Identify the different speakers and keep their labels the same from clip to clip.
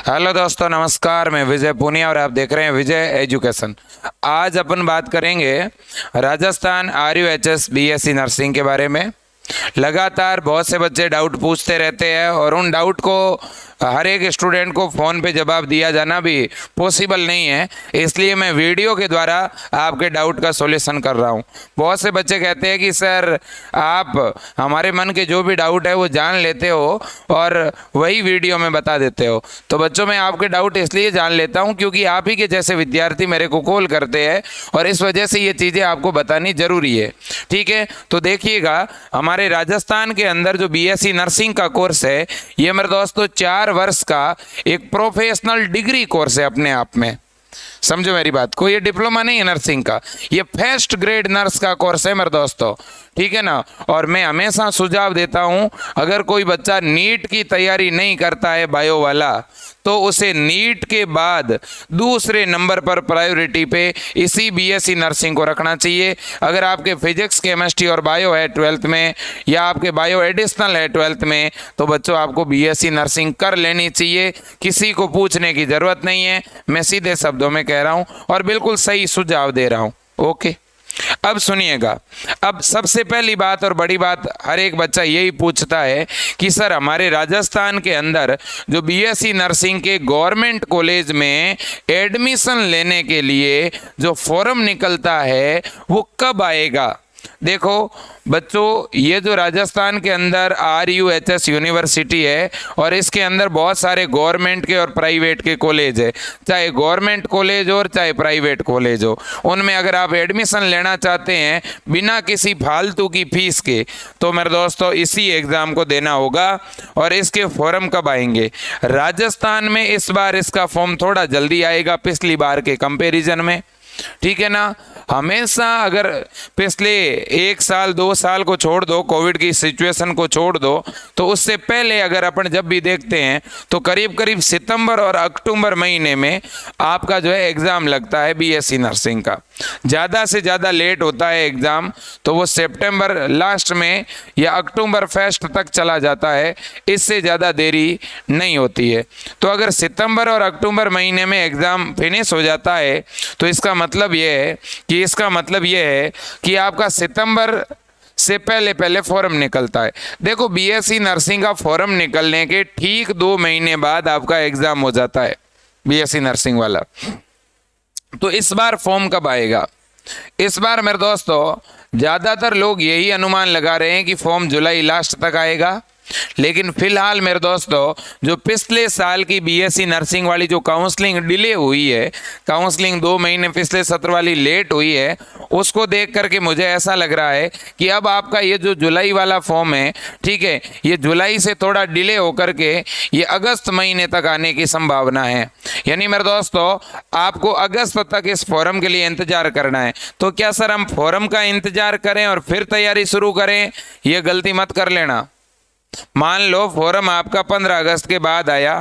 Speaker 1: Hello दोस्तों, नमस्कार। मैं विजय पूनिया और आप देख रहे हैं विजय एजुकेशन। आज अपन बात करेंगे राजस्थान RUHS BSc नर्सिंग के बारे में। लगातार बहुत से बच्चे डाउट पूछते रहते हैं और उन डाउट को हर एक स्टूडेंट को फ़ोन पे जवाब दिया जाना भी पॉसिबल नहीं है, इसलिए मैं वीडियो के द्वारा आपके डाउट का सॉल्यूशन कर रहा हूँ। बहुत से बच्चे कहते हैं कि सर आप हमारे मन के जो भी डाउट है वो जान लेते हो और वही वीडियो में बता देते हो। तो बच्चों, मैं आपके डाउट इसलिए जान लेता हूँ क्योंकि आप ही के जैसे विद्यार्थी मेरे को कॉल करते हैं और इस वजह से ये चीज़ें आपको बतानी ज़रूरी है। ठीक है, तो देखिएगा, हमारे राजस्थान के अंदर जो BSc नर्सिंग का कोर्स है, ये मेरे दोस्तों 4 वर्ष का एक प्रोफेशनल डिग्री कोर्स है अपने आप में। समझो मेरी बात को, ये डिप्लोमा नहीं है नर्सिंग का, ये फर्स्ट ग्रेड नर्स का कोर्स है मेरे दोस्तों। ठीक है ना। और मैं हमेशा सुझाव देता हूं, अगर कोई बच्चा नीट की तैयारी नहीं करता है बायो वाला, तो उसे नीट के बाद दूसरे नंबर पर प्रायोरिटी पे इसी BSc नर्सिंग को रखना चाहिए। अगर आपके फिजिक्स, केमिस्ट्री और बायो है 12th में, या आपके बायो एडिशनल है 12th में, तो बच्चों आपको BSc नर्सिंग कर लेनी चाहिए। किसी को पूछने की ज़रूरत नहीं है, मैं सीधे शब्दों में कह रहा हूँ और बिल्कुल सही सुझाव दे रहा हूँ। ओके, अब सुनिएगा। अब सबसे पहली बात और बड़ी बात, हर एक बच्चा यही पूछता है कि सर हमारे राजस्थान के अंदर जो BSc नर्सिंग के गवर्नमेंट कॉलेज में एडमिशन लेने के लिए जो फॉर्म निकलता है वो कब आएगा। देखो बच्चों, ये जो राजस्थान के अंदर RUHS यूनिवर्सिटी है और इसके अंदर बहुत सारे गवर्नमेंट के और प्राइवेट के कॉलेज है, चाहे गवर्नमेंट कॉलेज हो और चाहे प्राइवेट कॉलेज हो, उनमें अगर आप एडमिशन लेना चाहते हैं बिना किसी फालतू की फीस के, तो मेरे दोस्तों इसी एग्ज़ाम को देना होगा। और इसके फॉर्म कब आएंगे? राजस्थान में इस बार इसका फॉर्म थोड़ा जल्दी आएगा पिछली बार के कंपेरिजन में। ठीक है ना। हमेशा अगर पिछले 1 साल 2 साल को छोड़ दो, कोविड की सिचुएशन को छोड़ दो, तो उससे पहले अगर अपन जब भी देखते हैं तो करीब करीब सितंबर और अक्टूबर महीने में आपका जो है एग्ज़ाम लगता है BSc नर्सिंग का। ज़्यादा से ज़्यादा लेट होता है एग्ज़ाम तो वो सितंबर लास्ट में या अक्टूबर फर्स्ट तक चला जाता है, इससे ज़्यादा देरी नहीं होती है। तो अगर सितंबर और अक्टूबर महीने में एग्ज़ाम फिनिश हो जाता है तो इसका मतलब ये है कि आपका सितंबर से पहले फॉर्म निकलता है। देखो, BSc नर्सिंग का फॉर्म निकलने के ठीक 2 महीने बाद आपका एग्ज़ाम हो जाता है BSc नर्सिंग वाला। तो इस बार फॉर्म कब आएगा? इस बार मेरे दोस्तों ज़्यादातर लोग यही अनुमान लगा रहे हैं कि फॉर्म जुलाई लास्ट तक आएगा, लेकिन फिलहाल मेरे दोस्तों जो पिछले साल की BSc नर्सिंग वाली जो काउंसलिंग डिले हुई है, काउंसलिंग 2 महीने पिछले सत्र वाली लेट हुई है, उसको देख करके मुझे ऐसा लग रहा है कि अब आपका ये जो जुलाई वाला फॉर्म है, ठीक है, ये जुलाई से थोड़ा डिले होकर के ये अगस्त महीने तक आने की संभावना है। यानी मेरे दोस्तों आपको अगस्त तक इस फॉर्म के लिए इंतजार करना है। तो क्या सर हम फॉर्म का इंतजार करें और फिर तैयारी शुरू करें? ये गलती मत कर लेना। मान लो फॉर्म आपका 15 अगस्त के बाद आया,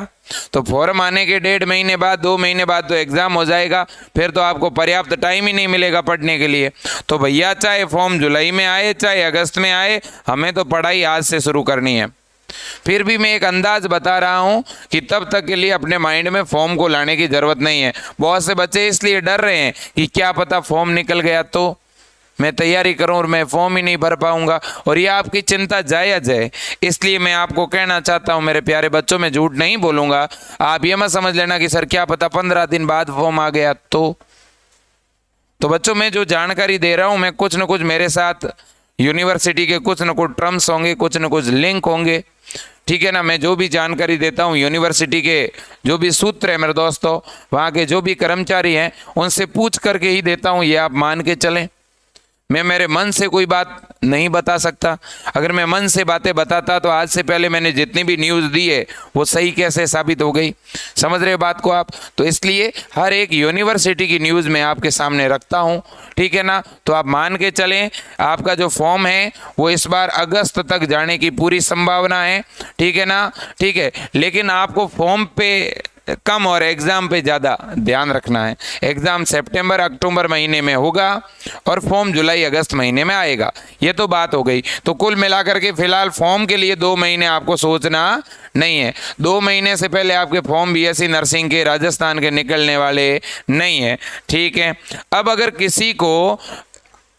Speaker 1: तो फॉर्म आने के 1.5 महीने बाद 2 महीने बाद तो एग्ज़ाम हो जाएगा, फिर तो आपको पर्याप्त टाइम ही नहीं मिलेगा पढ़ने के लिए। तो भैया चाहे फॉर्म जुलाई में आए चाहे अगस्त में आए, हमें तो पढ़ाई आज से शुरू करनी है। फिर भी मैं एक अंदाज बता रहा हूं कि तब तक के लिए अपने माइंड में फॉर्म को लाने की ज़रूरत नहीं है। बहुत से बच्चे इसलिए डर रहे हैं कि क्या पता फॉर्म निकल गया तो मैं तैयारी करूं और मैं फॉर्म ही नहीं भर पाऊंगा, और ये आपकी चिंता जायज़ है। इसलिए मैं आपको कहना चाहता हूं मेरे प्यारे बच्चों, मैं झूठ नहीं बोलूंगा। आप ये मत समझ लेना कि सर क्या पता 15 दिन बाद फॉर्म आ गया तो बच्चों मैं जो जानकारी दे रहा हूं, मैं कुछ न कुछ मेरे साथ यूनिवर्सिटी के कुछ न कुछ टर्म्स होंगे, कुछ न कुछ लिंक होंगे। ठीक है ना। मैं जो भी जानकारी देता हूँ यूनिवर्सिटी के जो भी सूत्र है मेरे दोस्तों, वहाँ के जो भी कर्मचारी हैं उनसे पूछ करके ही देता हूँ, ये आप मान के चलें। मैं मेरे मन से कोई बात नहीं बता सकता। अगर मैं मन से बातें बताता तो आज से पहले मैंने जितनी भी न्यूज़ दी है वो सही कैसे साबित हो गई। समझ रहे बात को आप? तो इसलिए हर एक यूनिवर्सिटी की न्यूज़ मैं आपके सामने रखता हूँ। ठीक है ना। तो आप मान के चलें, आपका जो फॉर्म है वो इस बार अगस्त तक जाने की पूरी संभावना है। ठीक है ना। ठीक है, लेकिन आपको फॉर्म पे कम और एग्ज़ाम पे ज़्यादा ध्यान रखना है। एग्ज़ाम सितंबर अक्टूबर महीने में होगा और फॉर्म जुलाई अगस्त महीने में आएगा। ये तो बात हो गई। तो कुल मिलाकर के फिलहाल फॉर्म के लिए 2 महीने आपको सोचना नहीं है। 2 महीने से पहले आपके फॉर्म बीएससी नर्सिंग के राजस्थान के निकलने वाले नहीं है। ठीक है। अब अगर किसी को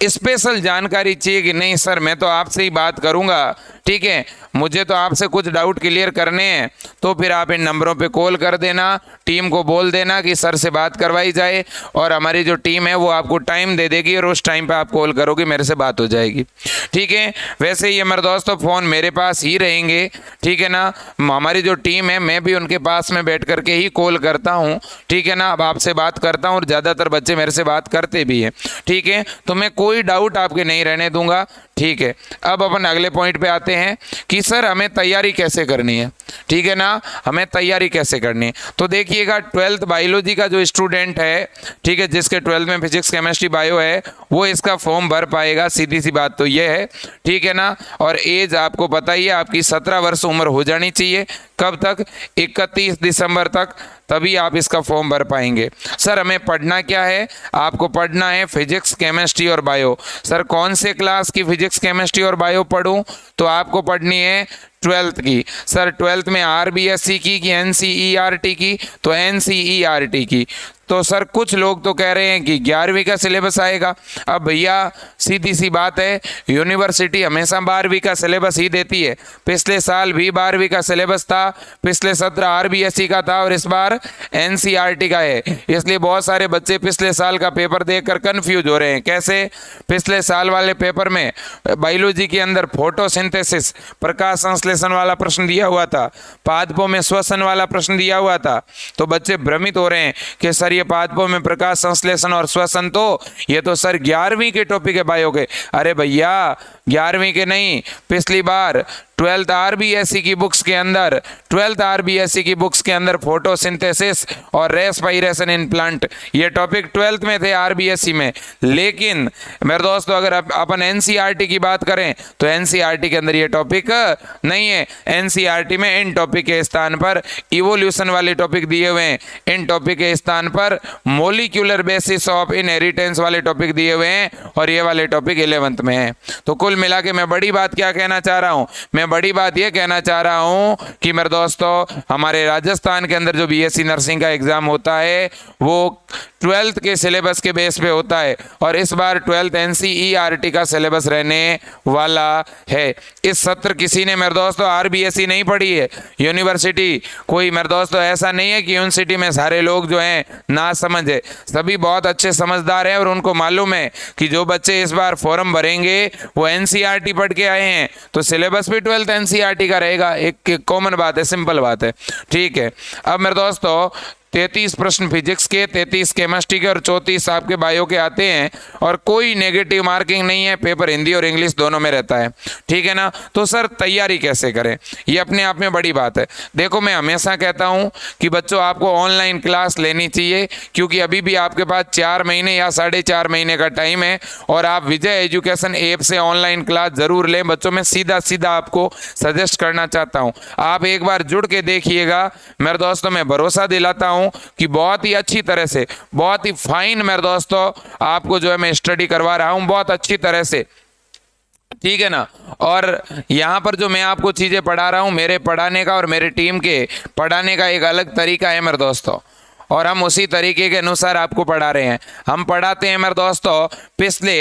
Speaker 1: स्पेशल जानकारी चाहिए कि नहीं सर मैं तो आपसे ही बात करूंगा, ठीक है, मुझे तो आपसे कुछ डाउट क्लियर करने हैं, तो फिर आप इन नंबरों पे कॉल कर देना, टीम को बोल देना कि सर से बात करवाई जाए और हमारी जो टीम है वो आपको टाइम दे देगी और उस टाइम पे आप कॉल करोगे, मेरे से बात हो जाएगी। ठीक है। वैसे ही मेरे दोस्तों फ़ोन मेरे पास ही रहेंगे, ठीक है ना। हमारी जो टीम है मैं भी उनके पास में बैठ करके ही कॉल करता हूँ, ठीक है ना। अब आपसे बात करता हूँ और ज़्यादातर बच्चे मेरे से बात करते भी हैं, ठीक है। तो मैं कोई डाउट आपके नहीं रहने दूंगा, ठीक है। अब अपन अगले पॉइंट पे आते हैं कि सर हमें तैयारी कैसे करनी है, ठीक है ना। हमें तैयारी कैसे करनी है, तो देखिएगा 12th बायोलॉजी का जो स्टूडेंट है, ठीक है, जिसके 12th में फिजिक्स केमिस्ट्री बायो है, वो इसका फॉर्म भर पाएगा। सीधी सी बात तो ये है, ठीक है ना। और एज आपको पता ही है, आपकी 17 वर्ष उम्र हो जानी चाहिए। कब तक? 31 दिसंबर तक, तभी आप इसका फॉर्म भर पाएंगे। सर हमें पढ़ना क्या है? आपको पढ़ना है फिजिक्स केमिस्ट्री और बायो। सर कौन से क्लास की फिजिक्स केमिस्ट्री और बायो पढ़ूं? तो आपको पढ़नी है 12th की। सर 12th में आरबीएससी की कि एनसीईआरटी की? तो एनसीईआरटी की। तो सर कुछ लोग तो कह रहे हैं कि 11वीं का सिलेबस आएगा। अब भैया सीधी सी बात है, यूनिवर्सिटी हमेशा 12वीं का सिलेबस ही देती है। पिछले साल भी 12वीं का सिलेबस था, पिछले सत्र आरबीएससी का था और इस बार एनसीईआरटी का है। इसलिए बहुत सारे बच्चे पिछले साल का पेपर देखकर कंफ्यूज हो रहे हैं। कैसे? पिछले साल वाले पेपर में बायोलॉजी के अंदर फोटोसिंथेसिस प्रकाश संश्लेषण वाला प्रश्न दिया हुआ था, पादपों में श्वसन वाला प्रश्न दिया हुआ था। तो बच्चे भ्रमित हो रहे हैं कि सर ये पादपों में प्रकाश संश्लेषण और श्वसन, तो ये तो सर 11वीं के टॉपिक है बायो के। अरे भैया 11वीं के नहीं, पिछली बार 12th आरबीएससी की बुक्स के अंदर 12th आरबीएससी की बुक्स के अंदर फोटोसिंथेसिस और रेस्पिरेशन इन प्लांट ये टॉपिक 12th में थे आरबीएससी में। लेकिन मेरे दोस्तों अगर अपन एनसीईआरटी की बात करें तो एनसीईआरटी के अंदर ये टॉपिक नहीं है। एनसीईआरटी में इन टॉपिक के स्थान पर इवोल्यूशन वाले टॉपिक दिए हुए हैं, इन टॉपिक के स्थान पर मोलिक्यूलर बेसिस ऑफ इनहेरिटेंस वाले टॉपिक दिए हुए हैं और ये वाले टॉपिक 11th में है। तो कुल मिला के मैं बड़ी बात क्या कहना चाह रहा हूँ? मैं बड़ी बात यह कहना चाह रहा हूं कि मेरे दोस्तों हमारे राजस्थान के अंदर जो बीएससी नर्सिंग का एग्जाम होता है वो 12th के सिलेबस के बेस पे होता है और इस बार 12th एनसीईआरटी का सिलेबस रहने वाला है। इस सत्र किसी ने मेरे दोस्तों आरबीएससी नहीं पढ़ी है, यूनिवर्सिटी कोई मेरे दोस्तों ऐसा नहीं है कि यूनिवर्सिटी में सारे लोग जो हैं ना समझ है, सभी बहुत अच्छे समझदार हैं और उनको मालूम है कि जो बच्चे इस बार फॉर्म भरेंगे वो एनसीईआरटी पढ़ के आए हैं तो सिलेबस भी 12th एनसीईआरटी का रहेगा। एक कॉमन बात है, सिंपल बात है, ठीक है। अब मेरे दोस्तों 33 प्रश्न फिजिक्स के, 33 केमिस्ट्री के और 34 आपके बायो के आते हैं और कोई नेगेटिव मार्किंग नहीं है। पेपर हिंदी और इंग्लिश दोनों में रहता है, ठीक है ना। तो सर तैयारी कैसे करें, ये अपने आप में बड़ी बात है। देखो मैं हमेशा कहता हूं कि बच्चों आपको ऑनलाइन क्लास लेनी चाहिए क्योंकि अभी भी आपके पास 4 महीने या 4.5 महीने का टाइम है और आप विजय एजुकेशन ऐप से ऑनलाइन क्लास जरूर लें। बच्चों में सीधा सीधा आपको सजेस्ट करना चाहता हूँ, आप एक बार जुड़ के देखिएगा। मेरे दोस्तों मैं भरोसा दिलाता हूँ कि बहुत ही अच्छी तरह से, बहुत ही फाइन मेरे दोस्तों आपको जो है मैं स्टडी करवा रहा हूं बहुत अच्छी तरह से, ठीक है ना। और यहाँ पर जो मैं आपको चीजें पढ़ा रहा हूं, मेरे पढ़ाने का और मेरे टीम के पढ़ाने का एक अलग तरीका है मेरे दोस्तों और हम उसी तरीके के अनुसार आपको पढ़ा रहे हैं। हम पढ़ाते हैं मेरे दोस्तों पिछले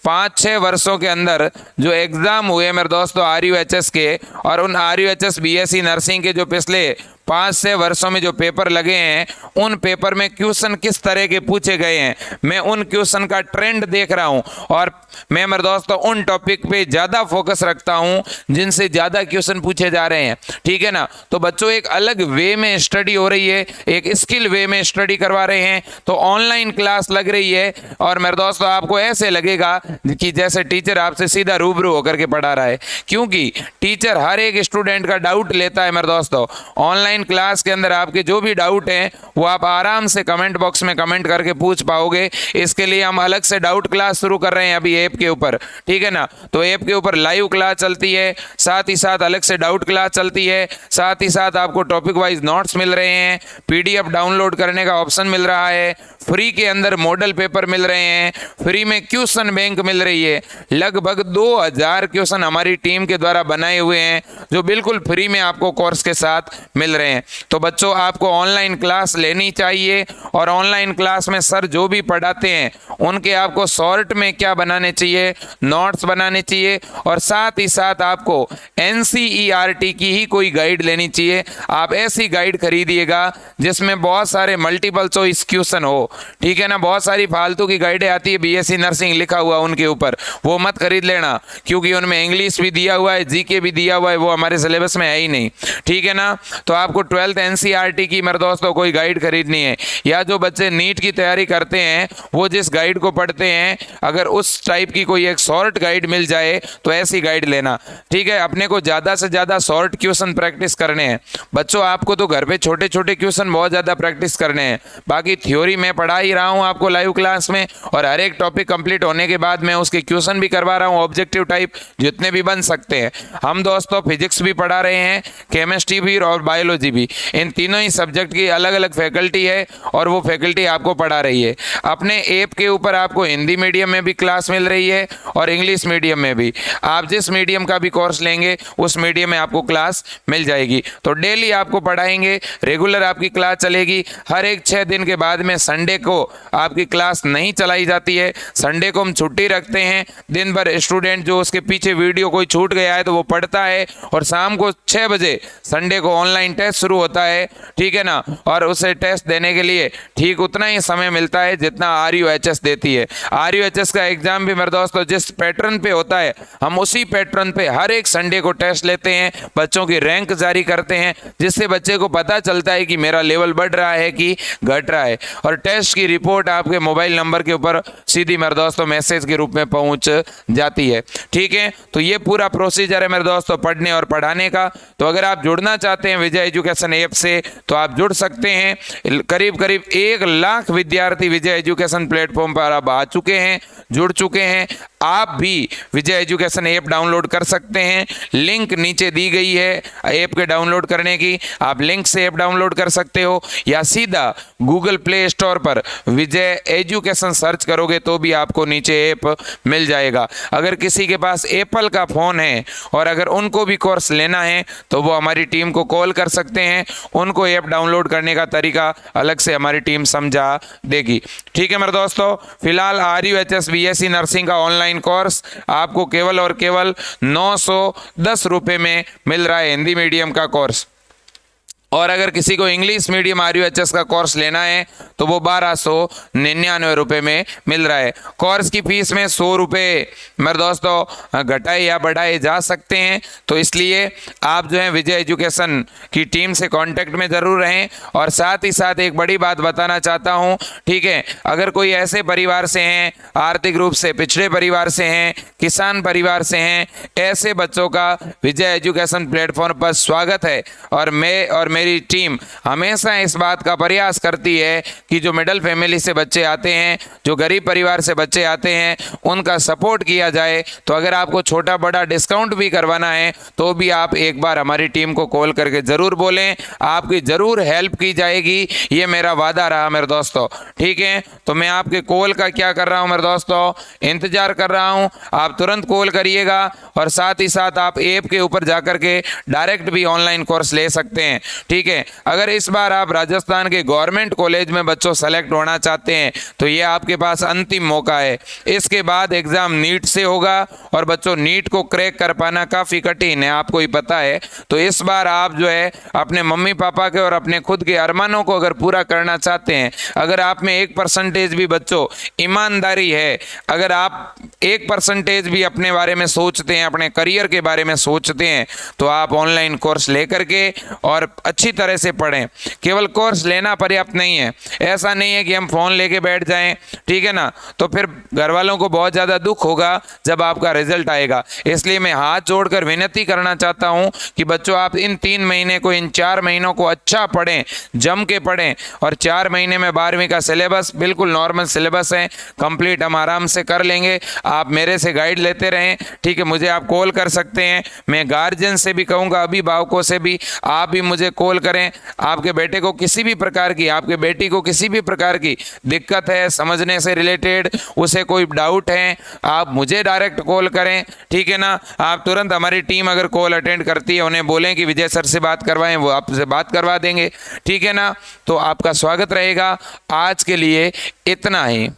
Speaker 1: 5-6 वर्षों के अंदर जो एग्ज़ाम हुए मेरे दोस्तों आरयूएचएस के और उन आरयूएचएस बीएससी नर्सिंग के जो पिछले 5-6 वर्षों में जो पेपर लगे हैं उन पेपर में क्वेश्चन किस तरह के पूछे गए हैं, मैं उन क्वेश्चन का ट्रेंड देख रहा हूं और मैं मेरे दोस्तों उन टॉपिक पे ज़्यादा फोकस रखता हूं जिनसे ज़्यादा क्वेश्चन पूछे जा रहे हैं, ठीक है ना। तो बच्चों एक अलग वे में स्टडी हो रही है, एक स्किल वे में में स्टडी करवा रहे हैं, तो ऑनलाइन क्लास लग रही है और मेरे दोस्तों आपको ऐसे लगेगा कि जैसे टीचर आपसे सीधा रूबरू होकर के पढ़ा रहा है, क्योंकि टीचर हर एक स्टूडेंट का डाउट लेता है। मेरे दोस्तों ऑनलाइन क्लास के अंदर आपके जो भी डाउट हैं वो आप आराम से कमेंट बॉक्स में कमेंट करके पूछ पाओगे। इसके लिए हम अलग से डाउट क्लास शुरू कर रहे हैं अभी ऐप के ऊपर, ठीक है ना। तो ऐप के ऊपर लाइव क्लास चलती है, साथ ही साथ अलग से डाउट क्लास चलती है, साथ ही साथ आपको टॉपिक वाइज नोट्स मिल रहे हैं, पीडीएफ डाउनलोड करने का ऑप्शन मिल रहा है, फ्री के अंदर मॉडल पेपर मिल रहे हैं, फ्री में क्वेश्चन बैंक मिल रही है। लगभग 2000 क्वेश्चन हमारी टीम के द्वारा बनाए हुए हैं जो बिल्कुल फ्री में आपको कोर्स के साथ मिल रहे हैं। तो बच्चों आपको ऑनलाइन क्लास लेनी चाहिए और ऑनलाइन क्लास में सर जो भी पढ़ाते हैं उनके आपको शॉर्ट में क्या बनाने चाहिए, नोट्स बनाने चाहिए और साथ ही साथ आपको एनसीईआरटी की ही कोई गाइड लेनी चाहिए। आप ऐसी गाइड खरीदिएगा जिसमें बहुत सारे मल्टीपल चॉइस क्वेश्चन हो, ठीक है ना। बहुत सारी फालतू की गाइडें आती है बीएससी नर्सिंग लिखा हुआ उनके ऊपर, वो मत खरीद लेना, क्योंकि उनमें इंग्लिश भी दिया हुआ है, जीके भी दिया हुआ है, वो हमारे सिलेबस में है ही नहीं, ठीक है ना। तो आपको 12th एनसीईआरटी की मेरे दोस्तों कोई गाइड खरीदनी है, या जो बच्चे नीट की तैयारी करते हैं वो जिस गाइड को पढ़ते हैं, अगर उस टाइप की कोई एक शॉर्ट गाइड मिल जाए तो ऐसी गाइड लेना, ठीक है। अपने को ज़्यादा से ज़्यादा शॉर्ट क्वेश्चन प्रैक्टिस करने हैं बच्चों। आपको तो घर पे छोटे छोटे क्वेश्चन बहुत ज़्यादा प्रैक्टिस करने हैं, बाकी थ्योरी मैं पढ़ा ही रहा हूँ आपको लाइव क्लास में, और हर एक टॉपिक कंप्लीट होने के बाद मैं उसके क्वेश्चन भी करवा रहा हूँ ऑब्जेक्टिव टाइप, जितने भी बन सकते हैं। हम दोस्तों फिजिक्स भी पढ़ा रहे हैं, केमिस्ट्री भी और बायोलॉजी भी, इन तीनों ही सब्जेक्ट की अलग अलग फैकल्टी है और वो फैकल्टी आपको पढ़ा रही है। अपने ऐप के ऊपर आपको हिंदी मीडियम में भी क्लास मिल रही है और इंग्लिश मीडियम में भी। आप जिस मीडियम का भी कोर्स लेंगे उस मीडियम में आपको क्लास मिल जाएगी। तो डेली आपको पढ़ाएंगे, रेगुलर आपकी क्लास चलेगी। हर एक 6 दिन के बाद में संडे को आपकी क्लास नहीं चलाई जाती है, संडे को हम छुट्टी रखते हैं। दिन भर स्टूडेंट जो उसके पीछे वीडियो कोई छूट गया है तो वो पढ़ता है, और शाम को 6 बजे संडे को ऑनलाइन टेस्ट शुरू होता है, ठीक है ना। और उसे टेस्ट देने के लिए ठीक उतना ही समय मिलता है जितना RUHS देती है। RUHS का एग्जाम भी मेरे दोस्तों जिस पैटर्न पे होता है, हम उसी पैटर्न पे हर एक संडे को टेस्ट लेते हैं, बच्चों की रैंक जारी करते हैं, जिससे बच्चे को पता चलता है कि मेरा लेवल बढ़ रहा है कि घट रहा है। और टेस्ट की रिपोर्ट आपके मोबाइल नंबर के ऊपर सीधी मेरे दोस्तों मैसेज के रूप में पहुंच जाती है, ठीक है। तो ये पूरा प्रोसीजर है मेरे दोस्तों पढ़ने और पढ़ाने का। तो अगर आप जुड़ना चाहते हैं विजय एजुकेशन ऐप से तो आप जुड़ सकते हैं। करीब करीब 1 लाख विद्यार्थी विजय एजुकेशन प्लेटफॉर्म पर अब आ चुके हैं, जुड़ चुके हैं। आप भी विजय एजुकेशन ऐप डाउनलोड कर सकते हैं, लिंक नीचे दी गई है ऐप के डाउनलोड करने की, आप लिंक से ऐप डाउनलोड कर सकते हो, या सीधा गूगल प्ले स्टोर पर विजय एजुकेशन सर्च करोगे तो भी आपको नीचे ऐप मिल जाएगा। अगर किसी के पास एप्पल का फ़ोन है और अगर उनको भी कोर्स लेना है तो वो हमारी टीम को कॉल कर सकते हैं, उनको ऐप डाउनलोड करने का तरीका अलग से हमारी टीम समझा देगी, ठीक है मेरे दोस्तों। फिलहाल RUHS BSc नर्सिंग का ऑनलाइन कोर्स आपको केवल और केवल 910 रुपये में मिल रहा है, हिंदी मीडियम का कोर्स। और अगर किसी को इंग्लिश मीडियम RUHS का कोर्स लेना है तो वो 1299 रुपये में मिल रहा है। कोर्स की फीस में 100 रुपये मेरे दोस्तों घटाए या बढ़ाए जा सकते हैं, तो इसलिए आप जो है विजय एजुकेशन की टीम से कांटेक्ट में ज़रूर रहें। और साथ ही साथ एक बड़ी बात बताना चाहता हूं, ठीक है, अगर कोई ऐसे परिवार से हैं, आर्थिक रूप से पिछड़े परिवार से हैं, किसान परिवार से हैं, ऐसे बच्चों का विजय एजुकेशन प्लेटफॉर्म पर स्वागत है। और मैं और मेरी टीम हमेशा इस बात का प्रयास करती है कि जो मिडिल फैमिली से बच्चे आते हैं, जो गरीब परिवार से बच्चे आते हैं, उनका सपोर्ट किया जाए। तो अगर आपको छोटा बड़ा डिस्काउंट भी करवाना है तो भी आप एक बार हमारी टीम को कॉल करके ज़रूर बोलें, आपकी ज़रूर हेल्प की जाएगी, ये मेरा वादा रहा मेरे दोस्तों, ठीक है। तो मैं आपके कॉल का क्या कर रहा हूँ मेरे दोस्तों, इंतज़ार कर रहा हूँ, आप तुरंत कॉल करिएगा। और साथ ही साथ आप ऐप के ऊपर जाकर के डायरेक्ट भी ऑनलाइन कोर्स ले सकते हैं, ठीक है। अगर इस बार आप राजस्थान के गवर्नमेंट कॉलेज में बच्चों सेलेक्ट होना चाहते हैं तो ये आपके पास अंतिम मौका है। इसके बाद एग्ज़ाम नीट से होगा और बच्चों नीट को क्रैक कर पाना काफ़ी कठिन है, आपको ही पता है। तो इस बार आप जो है अपने मम्मी पापा के और अपने खुद के अरमानों को अगर पूरा करना चाहते हैं, अगर आप में 1% भी बच्चों ईमानदारी है, अगर आप 1% भी अपने बारे में सोचते हैं, अपने करियर के बारे में सोचते हैं, तो आप ऑनलाइन कोर्स लेकर के और अच्छी तरह से पढ़ें। केवल कोर्स लेना पर्याप्त नहीं है, ऐसा नहीं है कि हम फ़ोन लेके बैठ जाएं, ठीक है ना, तो फिर घर वालों को बहुत ज़्यादा दुख होगा जब आपका रिजल्ट आएगा। इसलिए मैं हाथ जोड़कर विनती करना चाहता हूं कि बच्चों आप इन 3 महीने को, इन 4 महीनों को अच्छा पढ़ें, जम के पढ़ें। और 4 महीने में 12वीं का सिलेबस बिल्कुल नॉर्मल सिलेबस है, कंप्लीट हम आराम से कर लेंगे। आप मेरे से गाइड लेते रहें, ठीक है। मुझे आप कॉल कर सकते हैं, मैं गार्जियन से भी कहूँगा, अभिभावकों से भी, आप भी मुझे कॉल करें। आपके बेटे को किसी भी प्रकार की, आपके बेटी को किसी भी प्रकार की दिक्कत है समझने से रिलेटेड, उसे कोई डाउट है, आप मुझे डायरेक्ट कॉल करें, ठीक है ना। आप तुरंत, हमारी टीम अगर कॉल अटेंड करती है, उन्हें बोलें कि विजय सर से बात करवाएं, वो आपसे बात करवा देंगे, ठीक है ना। तो आपका स्वागत रहेगा। आज के लिए इतना ही।